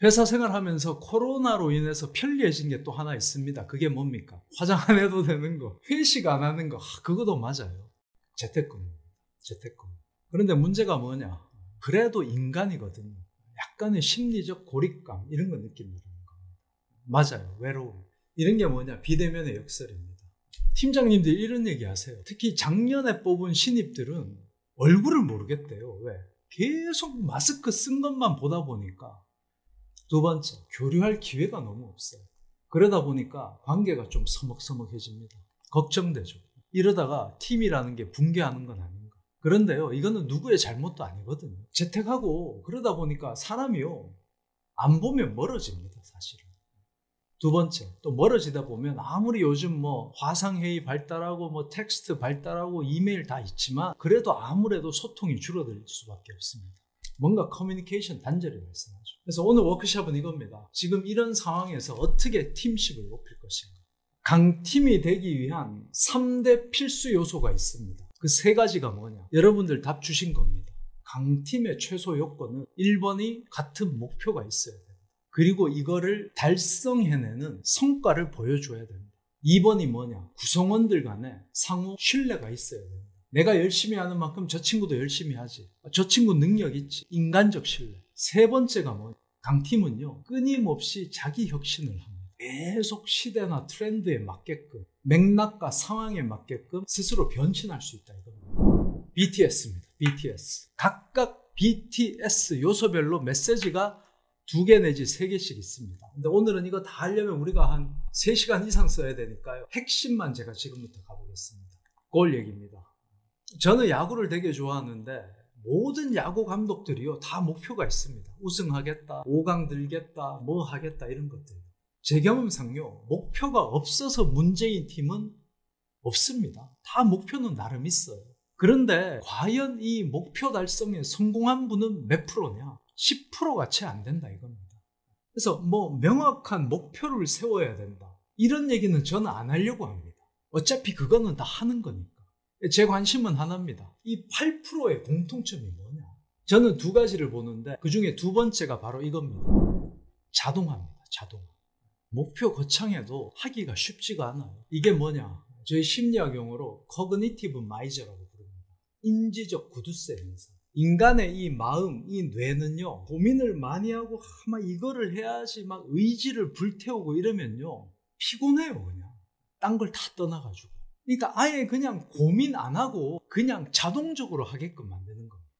회사 생활하면서 코로나로 인해서 편리해진 게 또 하나 있습니다. 그게 뭡니까? 화장 안 해도 되는 거, 회식 안 하는 거, 그것도 맞아요. 재택근무. 그런데 문제가 뭐냐? 그래도 인간이거든요. 약간의 심리적 고립감 이런 거 느낀다는 겁니다. 맞아요. 외로움. 이런 게 뭐냐? 비대면의 역설입니다. 팀장님들 이런 얘기 하세요. 특히 작년에 뽑은 신입들은 얼굴을 모르겠대요. 왜? 계속 마스크 쓴 것만 보다 보니까. 두 번째, 교류할 기회가 너무 없어요. 그러다 보니까 관계가 좀 서먹서먹해집니다. 걱정되죠. 이러다가 팀이라는 게 붕괴하는 건 아닌가. 그런데요, 이거는 누구의 잘못도 아니거든요. 재택하고 그러다 보니까 사람이요, 안 보면 멀어집니다, 사실은. 두 번째, 또 멀어지다 보면 아무리 요즘 뭐 화상회의 발달하고 뭐 텍스트 발달하고 이메일 다 있지만 그래도 아무래도 소통이 줄어들 수밖에 없습니다. 뭔가 커뮤니케이션 단절이 발생하죠. 그래서 오늘 워크숍은 이겁니다. 지금 이런 상황에서 어떻게 팀십을 높일 것인가. 강팀이 되기 위한 3대 필수 요소가 있습니다. 그 세 가지가 뭐냐? 여러분들 답 주신 겁니다. 강팀의 최소 요건은 1번이 같은 목표가 있어야 됩니다. 그리고 이거를 달성해내는 성과를 보여줘야 됩니다. 2번이 뭐냐? 구성원들 간에 상호 신뢰가 있어야 됩니다. 내가 열심히 하는 만큼 저 친구도 열심히 하지. 저 친구 능력 있지. 인간적 신뢰. 세 번째가 뭐냐? 강팀은요, 끊임없이 자기 혁신을 합니다. 계속 시대나 트렌드에 맞게끔, 맥락과 상황에 맞게끔 스스로 변신할 수 있다 이겁니다. BTS입니다. BTS. 각각 BTS 요소별로 메시지가 2개 내지 3개씩 있습니다. 근데 오늘은 이거 다 하려면 우리가 한 3시간 이상 써야 되니까요. 핵심만 제가 지금부터 가보겠습니다. 골 얘기입니다. 저는 야구를 되게 좋아하는데 모든 야구 감독들이요, 다 목표가 있습니다. 우승하겠다, 5강 들겠다, 뭐 하겠다 이런 것들. 제 경험상요, 목표가 없어서 문제인 팀은 없습니다. 다 목표는 나름 있어요. 그런데 과연 이 목표 달성에 성공한 분은 몇 프로냐? 10%가 채 안 된다 이겁니다. 그래서 뭐 명확한 목표를 세워야 된다, 이런 얘기는 저는 안 하려고 합니다. 어차피 그거는 다 하는 거니까. 제 관심은 하나입니다. 이 8%의 공통점이 뭐냐? 저는 2가지를 보는데 그 중에 2번째가 바로 이겁니다. 자동화입니다. 자동화. 목표 거창해도 하기가 쉽지가 않아요. 이게 뭐냐? 저희 심리학 용어로 Cognitive Miser라고 부릅니다. 인지적 구두쇠 현상. 인간의 이 마음, 이 뇌는요, 고민을 많이 하고 막 이거를 해야지 막 의지를 불태우고 이러면요, 피곤해요. 그냥 딴 걸 다 떠나가지고. 그러니까 아예 그냥 고민 안 하고 그냥 자동적으로 하게끔 만드는 겁니다.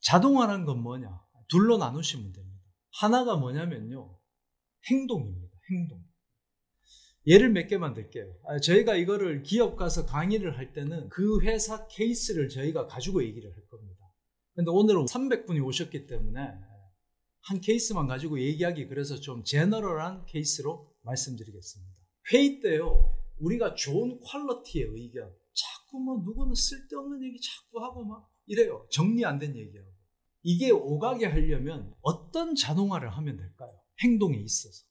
자동화라는 건 뭐냐? 둘로 나누시면 됩니다. 하나가 뭐냐면요, 행동입니다. 행동. 예를 몇 개만 들게요. 저희가 이거를 기업 가서 강의를 할 때는 그 회사 케이스를 저희가 가지고 얘기를 할 겁니다. 근데 오늘은 300분이 오셨기 때문에 한 케이스만 가지고 얘기하기 그래서 좀 제너럴한 케이스로 말씀드리겠습니다. 회의 때요, 우리가 좋은 퀄리티의 의견, 자꾸 뭐 누구는 쓸데없는 얘기 자꾸 하고 막 이래요. 정리 안 된 얘기하고. 이게 오가게 하려면 어떤 자동화를 하면 될까요? 행동에 있어서.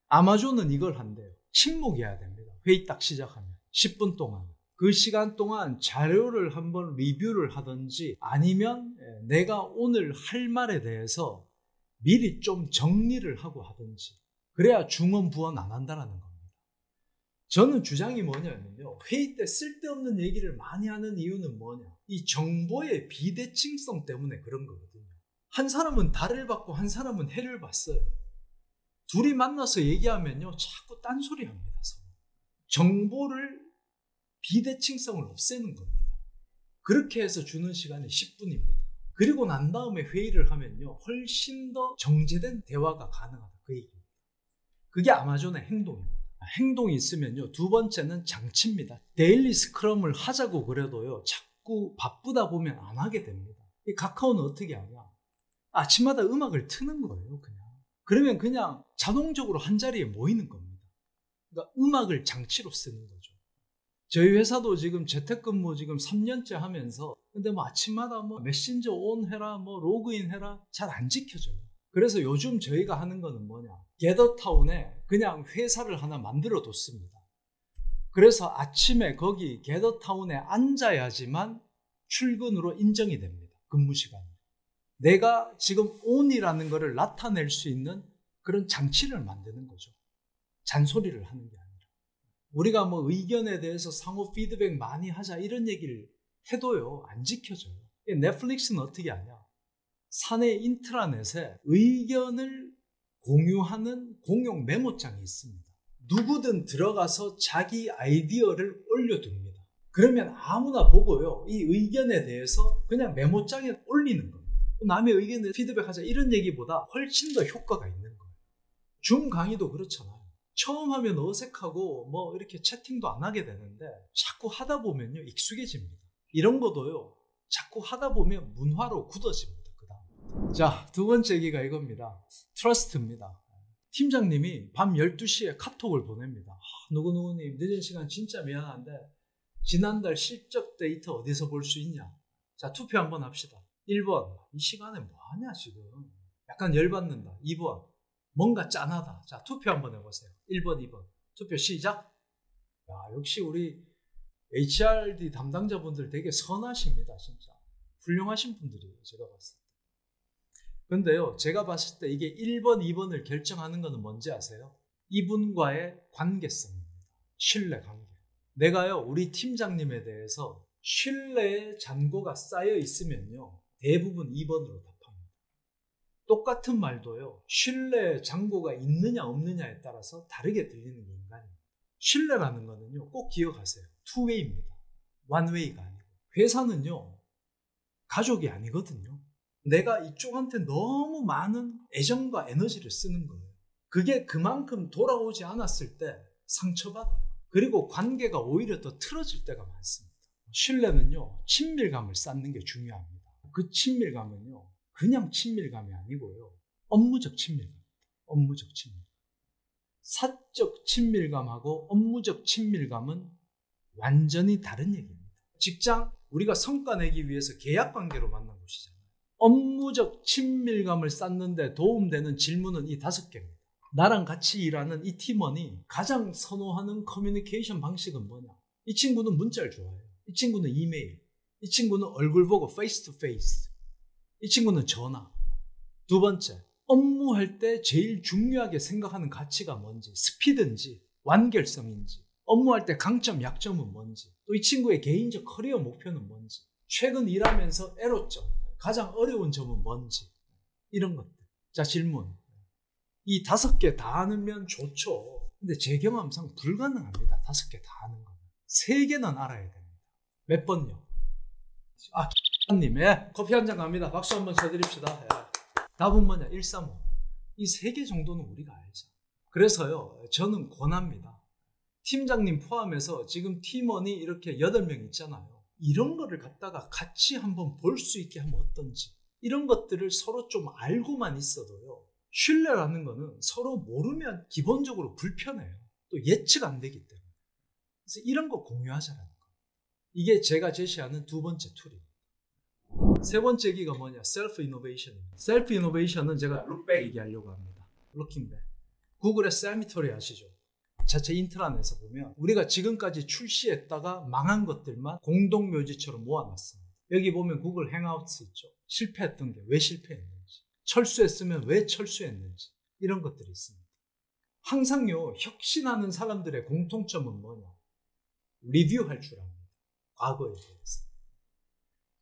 아마존은 이걸 한대요. 침묵해야 됩니다. 회의 딱 시작하면 10분 동안. 그 시간 동안 자료를 한번 리뷰를 하든지 아니면 내가 오늘 할 말에 대해서 미리 좀 정리를 하고 하든지, 그래야 중언 부언 안 한다는 겁니다. 저는 주장이 뭐냐면요, 회의 때 쓸데없는 얘기를 많이 하는 이유는 뭐냐? 이 정보의 비대칭성 때문에 그런 거거든요. 한 사람은 달을 받고 한 사람은 해를 봤어요. 둘이 만나서 얘기하면요, 자꾸 딴소리 합니다. 서로. 정보를 비대칭성을 없애는 겁니다. 그렇게 해서 주는 시간이 10분입니다. 그리고 난 다음에 회의를 하면요, 훨씬 더 정제된 대화가 가능하다. 그 얘기입니다. 그게 아마존의 행동입니다. 행동이 있으면요, 2번째는 장치입니다. 데일리 스크럼을 하자고 그래도요, 자꾸 바쁘다 보면 안 하게 됩니다. 이 카카오는 어떻게 하냐? 아침마다 음악을 트는 거예요, 그냥. 그러면 그냥 자동적으로 한 자리에 모이는 겁니다. 그러니까 음악을 장치로 쓰는 거죠. 저희 회사도 지금 재택근무 지금 3년째 하면서, 근데 뭐 아침마다 뭐 메신저 온 해라, 뭐 로그인 해라, 잘 안 지켜져요. 그래서 요즘 저희가 하는 거는 뭐냐? 게더타운에 그냥 회사를 하나 만들어 뒀습니다. 그래서 아침에 거기 게더타운에 앉아야지만 출근으로 인정이 됩니다. 근무 시간이. 내가 지금 on이라는 것을 나타낼 수 있는 그런 장치를 만드는 거죠. 잔소리를 하는 게 아니라. 우리가 뭐 의견에 대해서 상호 피드백 많이 하자 이런 얘기를 해도요, 안 지켜져요. 넷플릭스는 어떻게 하냐? 사내 인트라넷에 의견을 공유하는 공용 메모장이 있습니다. 누구든 들어가서 자기 아이디어를 올려둡니다. 그러면 아무나 보고요, 이 의견에 대해서 그냥 메모장에 올리는 겁니다. 남의 의견을 피드백하자 이런 얘기보다 훨씬 더 효과가 있는 거예요. 줌 강의도 그렇잖아요. 처음 하면 어색하고 뭐 이렇게 채팅도 안 하게 되는데 자꾸 하다 보면요, 익숙해집니다. 이런 것도요, 자꾸 하다 보면 문화로 굳어집니다. 그다음. 자, 두 번째 얘기가 이겁니다. 트러스트입니다. 팀장님이 밤 12시에 카톡을 보냅니다. 누구누구님 늦은 시간 진짜 미안한데 지난달 실적 데이터 어디서 볼 수 있냐? 자, 투표 한번 합시다. 1번, 이 시간에 뭐하냐 지금. 약간 열받는다. 2번, 뭔가 짠하다. 자, 투표 한번 해보세요. 1번, 2번. 투표 시작. 야, 역시 우리 HRD 담당자분들 되게 선하십니다. 진짜 훌륭하신 분들이에요, 제가 봤을 때. 근데요, 제가 봤을 때 이게 1번, 2번을 결정하는 거는 뭔지 아세요? 이분과의 관계성입니다. 신뢰 관계. 내가요, 우리 팀장님에 대해서 신뢰의 잔고가 쌓여 있으면요, 대부분 2번으로 답합니다. 똑같은 말도요, 신뢰의 잔고가 있느냐 없느냐에 따라서 다르게 들리는 게 인간입니다. 신뢰라는 거는요, 꼭 기억하세요. 투웨이입니다. 원웨이가 아니고. 회사는요, 가족이 아니거든요. 내가 이쪽한테 너무 많은 애정과 에너지를 쓰는 거예요. 그게 그만큼 돌아오지 않았을 때 상처받아요. 그리고 관계가 오히려 더 틀어질 때가 많습니다. 신뢰는요, 친밀감을 쌓는 게 중요합니다. 그 친밀감은요, 그냥 친밀감이 아니고요, 업무적 친밀감. 업무적 친밀감. 사적 친밀감하고 업무적 친밀감은 완전히 다른 얘기입니다. 직장, 우리가 성과 내기 위해서 계약 관계로 만난 곳이잖아요. 업무적 친밀감을 쌓는 데 도움되는 질문은 이 5개입니다. 나랑 같이 일하는 이 팀원이 가장 선호하는 커뮤니케이션 방식은 뭐냐? 이 친구는 문자를 좋아해요. 이 친구는 이메일. 이 친구는 얼굴 보고 페이스 투 페이스. 이 친구는 전화. 두 번째, 업무할 때 제일 중요하게 생각하는 가치가 뭔지, 스피드인지 완결성인지, 업무할 때 강점, 약점은 뭔지, 또 이 친구의 개인적 커리어 목표는 뭔지, 최근 일하면서 애로점, 가장 어려운 점은 뭔지, 이런 것들. 자, 질문. 이 5개 다 아면 좋죠. 근데 제 경험상 불가능합니다. 5개 다 아는 거는. 3개는 알아야 됩니다. 몇 번요? 님, 커피 한 잔 갑니다. 박수 한번 쳐드립시다. 답은 뭐냐? 135. 이 3개 정도는 우리가 알죠. 그래서요, 저는 권합니다. 팀장님 포함해서 지금 팀원이 이렇게 8명 있잖아요. 이런 거를 갖다가 같이 한번 볼 수 있게 하면 어떤지. 이런 것들을 서로 좀 알고만 있어도요, 신뢰라는 거는 서로 모르면 기본적으로 불편해요. 또 예측 안 되기 때문에. 그래서 이런 거 공유하자는 거. 이게 제가 제시하는 2번째 툴입니다. 3번째 얘기가 뭐냐? 셀프 이노베이션입니다. 셀프 이노베이션은 제가 룩백 얘기하려고 합니다. 루킹백. 구글의 셀미토리 아시죠? 자체 인트라넷에서 보면 우리가 지금까지 출시했다가 망한 것들만 공동묘지처럼 모아놨습니다. 여기 보면 구글 행아웃스 있죠. 실패했던 게 왜 실패했는지, 철수했으면 왜 철수했는지, 이런 것들이 있습니다. 항상요, 혁신하는 사람들의 공통점은 뭐냐? 리뷰할 줄 압니다. 과거에 대해서.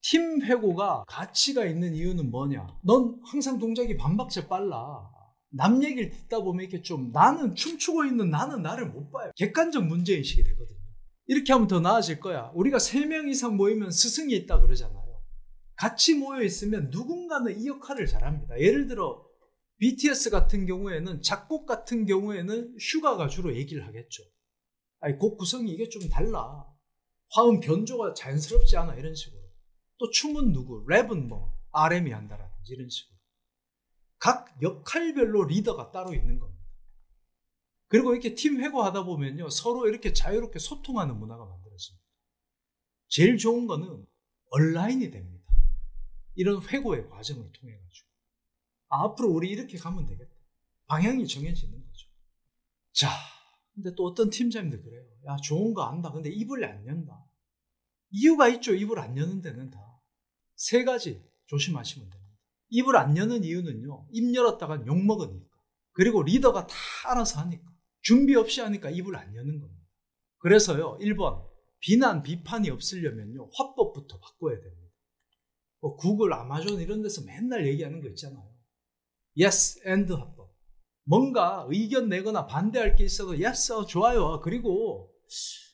팀 회고가 가치가 있는 이유는 뭐냐? 넌 항상 동작이 반박자 빨라. 남 얘기를 듣다 보면 이렇게 좀 나는 춤추고 있는 나는 나를 못 봐요. 객관적 문제인식이 되거든요. 이렇게 하면 더 나아질 거야. 우리가 3명 이상 모이면 스승이 있다 그러잖아요. 같이 모여 있으면 누군가는 이 역할을 잘합니다. 예를 들어 BTS 같은 경우에는, 작곡 같은 경우에는 슈가가 주로 얘기를 하겠죠. 아니, 곡 구성이 이게 좀 달라. 화음 변조가 자연스럽지 않아. 이런 식으로. 또 춤은 누구, 랩은 뭐 RM이 한다라든지 이런 식으로. 각 역할별로 리더가 따로 있는 겁니다. 그리고 이렇게 팀 회고하다 보면요, 서로 이렇게 자유롭게 소통하는 문화가 만들어집니다. 제일 좋은 거는 온라인이 됩니다. 이런 회고의 과정을 통해 가지고 앞으로 우리 이렇게 가면 되겠다. 방향이 정해지는 거죠. 자, 근데 또 어떤 팀장님들 그래요. 야, 좋은 거 안다. 근데 입을 안 연다. 이유가 있죠. 입을 안 여는 데는 다. 3가지 조심하시면 됩니다. 입을 안 여는 이유는요, 입 열었다가 욕먹으니까. 그리고 리더가 다 알아서 하니까. 준비 없이 하니까 입을 안 여는 겁니다. 그래서요, 1번, 비난, 비판이 없으려면요, 화법부터 바꿔야 됩니다. 구글, 아마존 이런 데서 맨날 얘기하는 거 있잖아요. yes and 화법. 뭔가 의견 내거나 반대할 게 있어도 yes, 좋아요. 그리고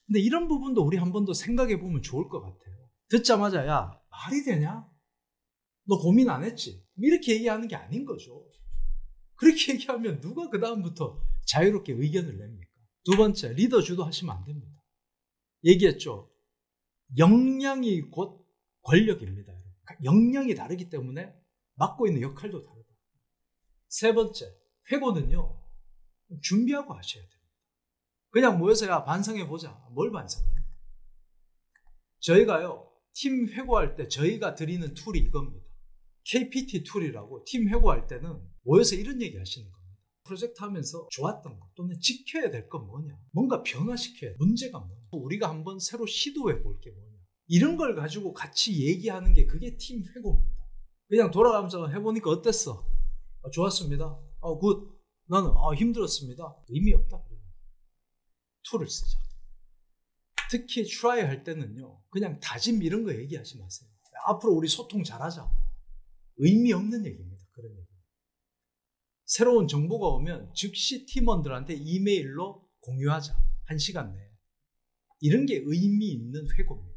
근데 이런 부분도 우리 한 번 더 생각해 보면 좋을 것 같아요. 듣자마자 야, 말이 되냐? 너 고민 안 했지? 이렇게 얘기하는 게 아닌 거죠. 그렇게 얘기하면 누가 그 다음부터 자유롭게 의견을 냅니까? 두 번째, 리더 주도하시면 안 됩니다. 얘기했죠. 역량이 곧 권력입니다. 역량이 다르기 때문에 맡고 있는 역할도 다르다. 세 번째, 회고는요, 준비하고 하셔야 됩니다. 그냥 모여서 야, 반성해보자. 뭘 반성해? 저희가요, 팀 회고할 때 저희가 드리는 툴이 이겁니다. KPT 툴이라고 팀 회고할 때는 모여서 이런 얘기 하시는 겁니다. 프로젝트 하면서 좋았던 것 또는 지켜야 될 건 뭐냐, 뭔가 변화시켜야 돼. 문제가 뭐냐, 우리가 한번 새로 시도해 볼 게 뭐냐, 이런 걸 가지고 같이 얘기하는 게 그게 팀 회고입니다. 그냥 돌아가면서 해보니까 어땠어? 좋았습니다. 굿. 나는 힘들었습니다. 의미 없다. 툴을 쓰자. 특히 try 할 때는요, 그냥 다짐 이런 거 얘기하지 마세요. 앞으로 우리 소통 잘하자. 의미 없는 얘기입니다. 그런 얘기. 새로운 정보가 오면 즉시 팀원들한테 이메일로 공유하자. 1시간 내에. 이런 게 의미 있는 회고입니다.